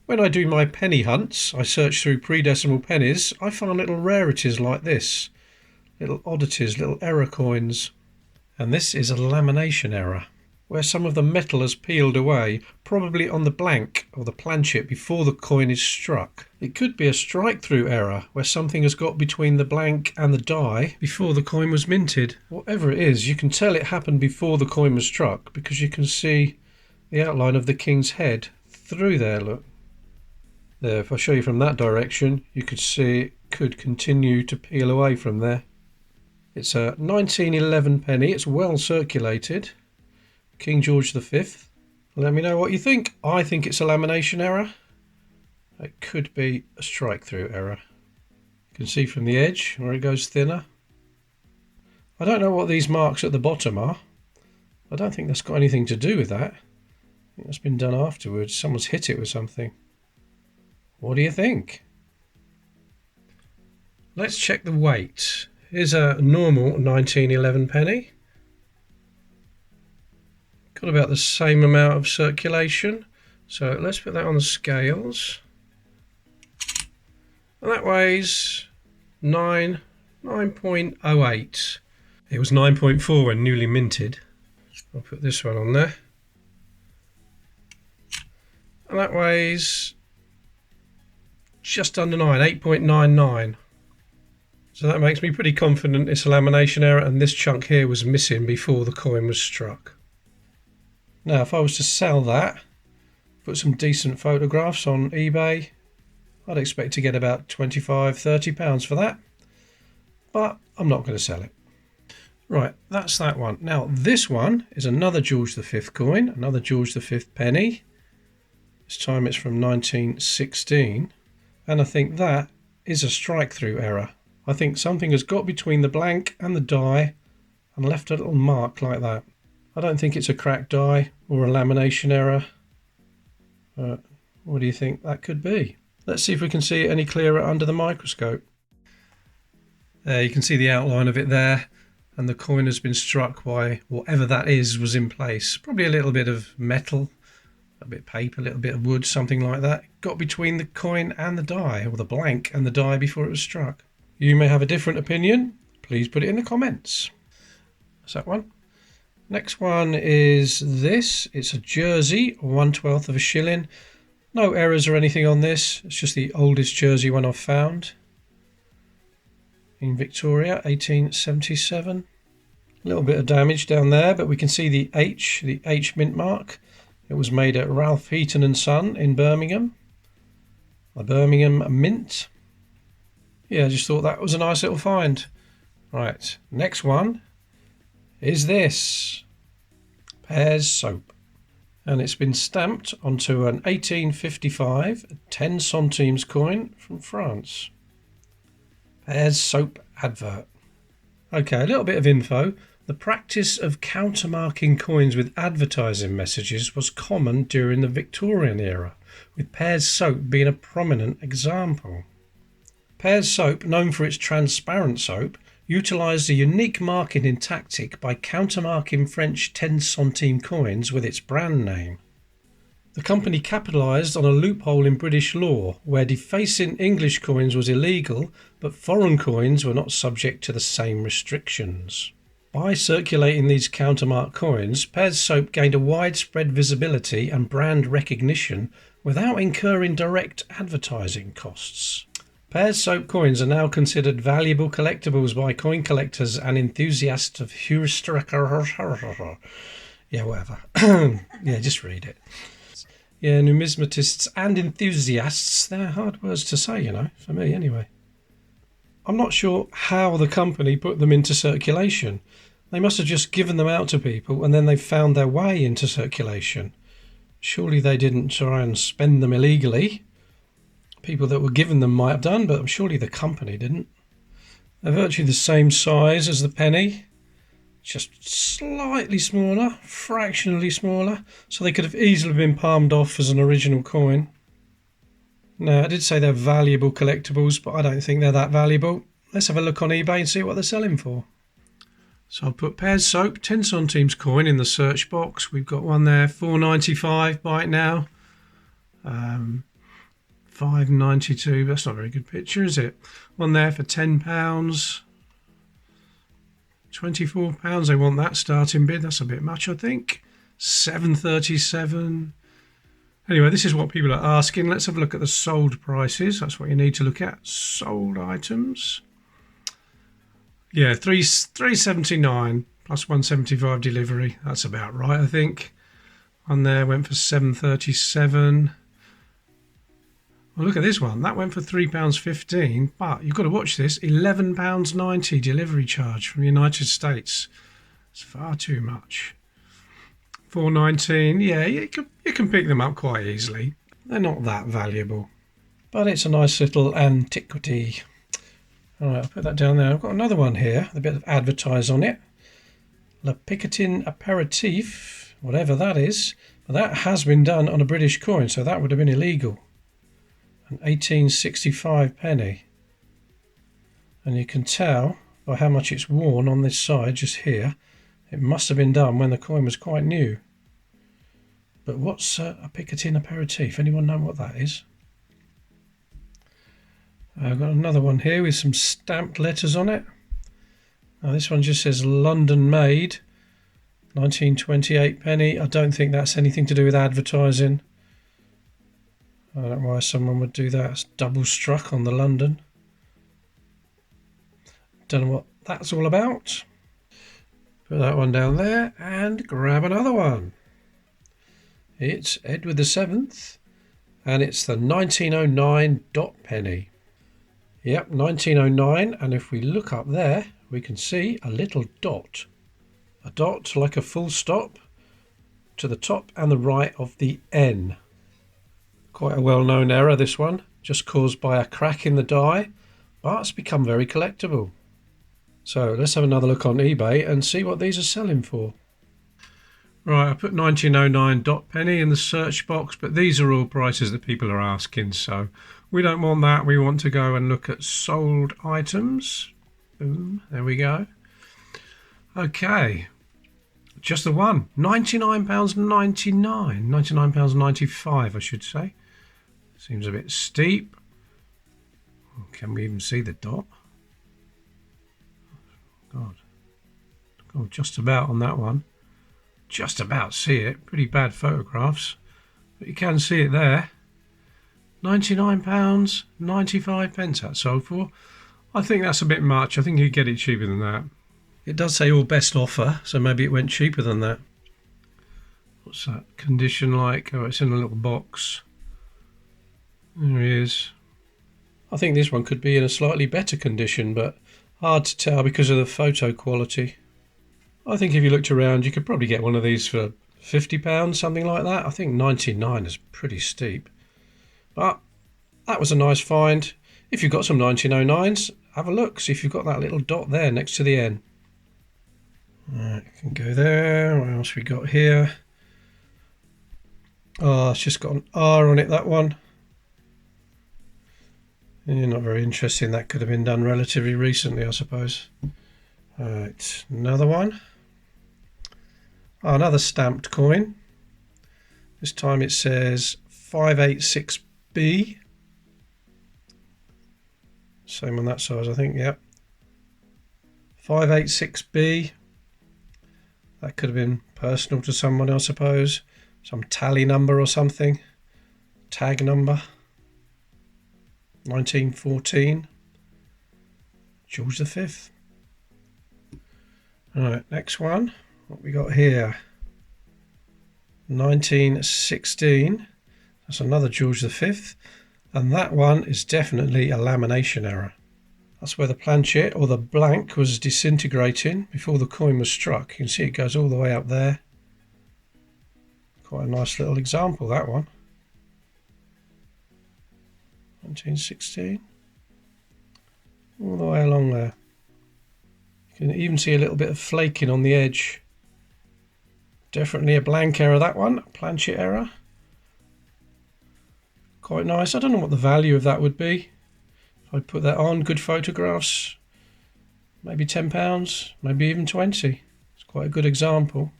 When I do my penny hunts, I search through pre-decimal pennies, I find little rarities like this. Little oddities, little error coins. And this is a lamination error, where some of the metal has peeled away, probably on the blank or the planchet before the coin is struck. It could be a strike-through error, where something has got between the blank and the die before the coin was minted. Whatever it is, you can tell it happened before the coin was struck because you can see the outline of the king's head through there, look. There, if I show you from that direction, you could see it could continue to peel away from there. It's a 1911 penny, it's well circulated. King George V. Let me know what you think. I think it's a lamination error. It could be a strike-through error. You can see from the edge where it goes thinner. I don't know what these marks at the bottom are. I don't think that's got anything to do with that. I think that's been done afterwards. Someone's hit it with something. What do you think? Let's check the weight. Here's a normal 1911 penny. Got about the same amount of circulation. So let's put that on the scales. And that weighs 9.08. It was 9.4 when newly minted. I'll put this one on there. And that weighs just under 9, 8.99. So that makes me pretty confident it's a lamination error, and this chunk here was missing before the coin was struck. Now if I was to sell that, put some decent photographs on eBay, I'd expect to get about £25–30 for that, but I'm not going to sell it. Right, that's that one. Now this one is another George V coin, another George V penny. This time it's from 1916. And I think that is a strike-through error. I think something has got between the blank and the die and left a little mark like that. I don't think it's a cracked die or a lamination error. What do you think that could be? Let's see if we can see it any clearer under the microscope. There, you can see the outline of it there, and the coin has been struck by whatever that is was in place. Probably a little bit of metal, a bit of paper, a little bit of wood, something like that. Got between the coin and the die, or the blank and the die before it was struck. You may have a different opinion. Please put it in the comments. That's that one. Next one is this. It's a jersey, 1/12 of a shilling. No errors or anything on this. It's just the oldest jersey one I've found. In Victoria, 1877. A little bit of damage down there, but we can see the H mint mark. It was made at Ralph Heaton & Son in Birmingham. The Birmingham Mint. Yeah, I just thought that was a nice little find. Right, next one is this. Pears soap. And it's been stamped onto an 1855 10 centimes coin from France. Pears soap advert. Okay, a little bit of info. The practice of countermarking coins with advertising messages was common during the Victorian era, with Pears soap being a prominent example. Pears soap, known for its transparent soap, utilised a unique marketing tactic by countermarking French 10 centime coins with its brand name. The company capitalised on a loophole in British law where defacing English coins was illegal, but foreign coins were not subject to the same restrictions. By circulating these countermarked coins, Pears soap gained a widespread visibility and brand recognition without incurring direct advertising costs. Pears soap coins are now considered valuable collectibles by coin collectors and enthusiasts of heuristics. Yeah, whatever. Yeah, just read it. Yeah, numismatists and enthusiasts, they're hard words to say, you know, for me anyway. I'm not sure how the company put them into circulation. They must have just given them out to people and then they found their way into circulation. Surely they didn't try and spend them illegally. People that were given them might have done, but surely the company didn't. They're virtually the same size as the penny, just slightly smaller, fractionally smaller, so they could have easily been palmed off as an original coin. Now, I did say they're valuable collectibles, but I don't think they're that valuable. Let's have a look on eBay and see what they're selling for. So I'll put Pears soap 10 centimes coin in the search box. We've got one there, $4.95 by it now. 5.92. That's not a very good picture, is it? One there for £10. £24. They want that starting bid. That's a bit much, I think. 7.37. Anyway, this is what people are asking. Let's have a look at the sold prices. That's what you need to look at. Sold items. Yeah, 3.79 plus 1.75 delivery. That's about right, I think. One there went for 7.37. Well, look at this one. That went for £3.15, but you've got to watch this. £11.90 delivery charge from the United States. It's far too much. 4.19. Yeah, you can pick them up quite easily. They're not that valuable, but it's a nice little antiquity. All right, I'll put that down there. I've got another one here with a bit of advertise on it. Le Picotin Aperitif, whatever that is. But that has been done on a British coin, so that would have been illegal. An 1865 penny. And you can tell by how much it's worn on this side, just here. It must have been done when the coin was quite new. But what's a Picotin Aperitif? Anyone know what that is? I've got another one here with some stamped letters on it. Now this one just says London made, 1928 penny. I don't think that's anything to do with advertising. I don't know why someone would do that. It's double struck on the London. Don't know what that's all about. Put that one down there and grab another one. It's Edward VII and it's the 1909 dot penny. Yep, 1909, and if we look up there we can see a little dot. A dot like a full stop to the top and the right of the N. Quite a well-known error, this one, just caused by a crack in the die, but it's become very collectible. So let's have another look on eBay and see what these are selling for. Right, I put 1909 dot penny in the search box, but these are all prices that people are asking, so we don't want that. We want to go and look at sold items. Boom, there we go. Okay, just the one, £99.99, £99.95 I should say. Seems a bit steep. Can we even see the dot? God. Oh, just about on that one. Just about see it. Pretty bad photographs, but you can see it there. £99.95 that sold for. I think that's a bit much. I think you get it cheaper than that. It does say all best offer, so maybe it went cheaper than that. What's that condition like? Oh, it's in a little box. There he is. I think this one could be in a slightly better condition, but hard to tell because of the photo quality. I think if you looked around you could probably get one of these for £50, something like that. I think 99 is pretty steep. But that was a nice find. If you've got some 1909s, have a look. See if you've got that little dot there next to the N. Right, can go there. What else we got here? Oh, it's just got an R on it, that one. Yeah, not very interesting. That could have been done relatively recently, I suppose. Right, another one. Oh, another stamped coin. This time it says 586B. Same on that size, I think, yep. 586B. That could have been personal to someone, I suppose. Some tally number or something. Tag number. 1914. George V. Alright, next one. What we got here? 1916. That's another George V. And that one is definitely a lamination error. That's where the planchet or the blank was disintegrating before the coin was struck. You can see it goes all the way up there. Quite a nice little example, that one. 1916. All the way along there. You can even see a little bit of flaking on the edge. Definitely a blank error, that one. A planchet error. Quite nice. I don't know what the value of that would be. If I put that on, good photographs, maybe £10, maybe even 20. It's quite a good example.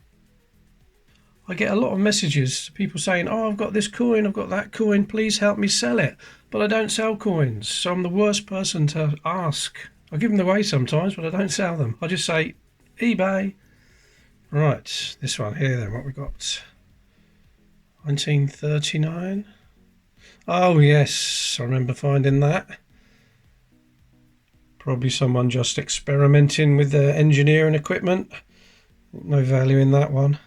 I get a lot of messages, people saying, oh, I've got this coin, I've got that coin, please help me sell it. But I don't sell coins, so I'm the worst person to ask. I give them away sometimes, but I don't sell them. I just say, eBay. Right, this one here then, what we got? 1939. Oh yes, I remember finding that. Probably someone just experimenting with their engineering equipment. No value in that one.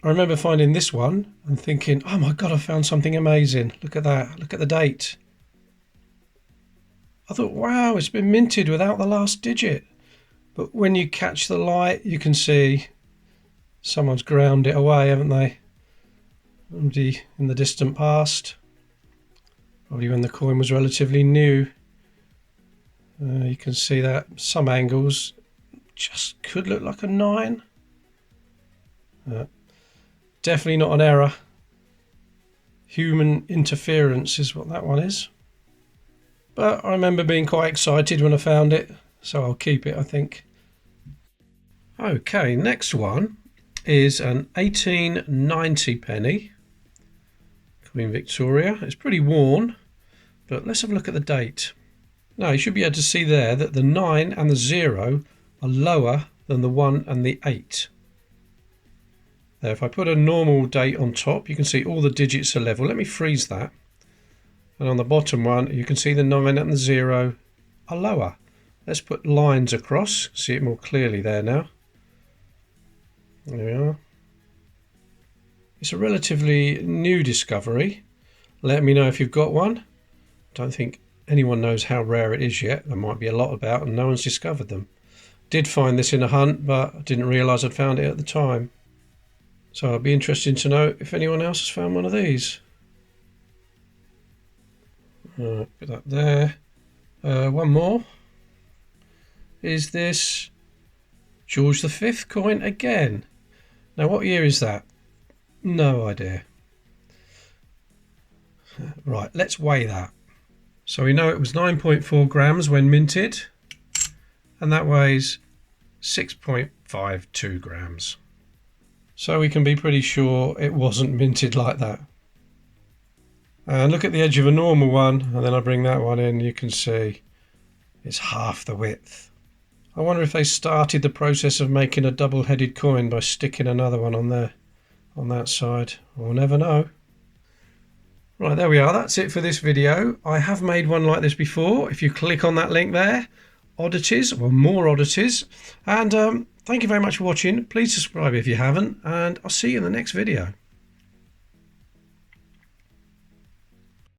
I remember finding this one and thinking, oh my god, I found something amazing. Look at that, look at the date. I thought, wow, it's been minted without the last digit. But when you catch the light, you can see someone's ground it away, haven't they? Somebody in the distant past. Probably when the coin was relatively new. You can see that some angles just could look like a 9. Definitely not an error. Human interference is what that one is. But I remember being quite excited when I found it, so I'll keep it, I think. Okay, next one is an 1890 penny. Queen Victoria. It's pretty worn, but let's have a look at the date. Now you should be able to see there that the 9 and the 0 are lower than the 1 and the 8. Now if I put a normal date on top, you can see all the digits are level. Let me freeze that. And on the bottom one, you can see the 9 and the 0 are lower. Let's put lines across, see it more clearly there now. There we are. It's a relatively new discovery. Let me know if you've got one. Don't think anyone knows how rare it is yet. There might be a lot about and no one's discovered them. Did find this in a hunt, but I didn't realise I'd found it at the time. So it'll be interesting to know if anyone else has found one of these. Put that there. One more. Is this George V coin again? Now what year is that? No idea. Right, let's weigh that. So we know it was 9.4 grams when minted, and that weighs 6.52 grams. So we can be pretty sure it wasn't minted like that. And look at the edge of a normal one, and then I bring that one in, you can see it's half the width. I wonder if they started the process of making a double-headed coin by sticking another one on there, on that side. We'll never know. Right, there we are. That's it for this video. I have made one like this before. If you click on that link there, oddities or more oddities. And thank you very much for watching. Please subscribe if you haven't, and I'll see you in the next video.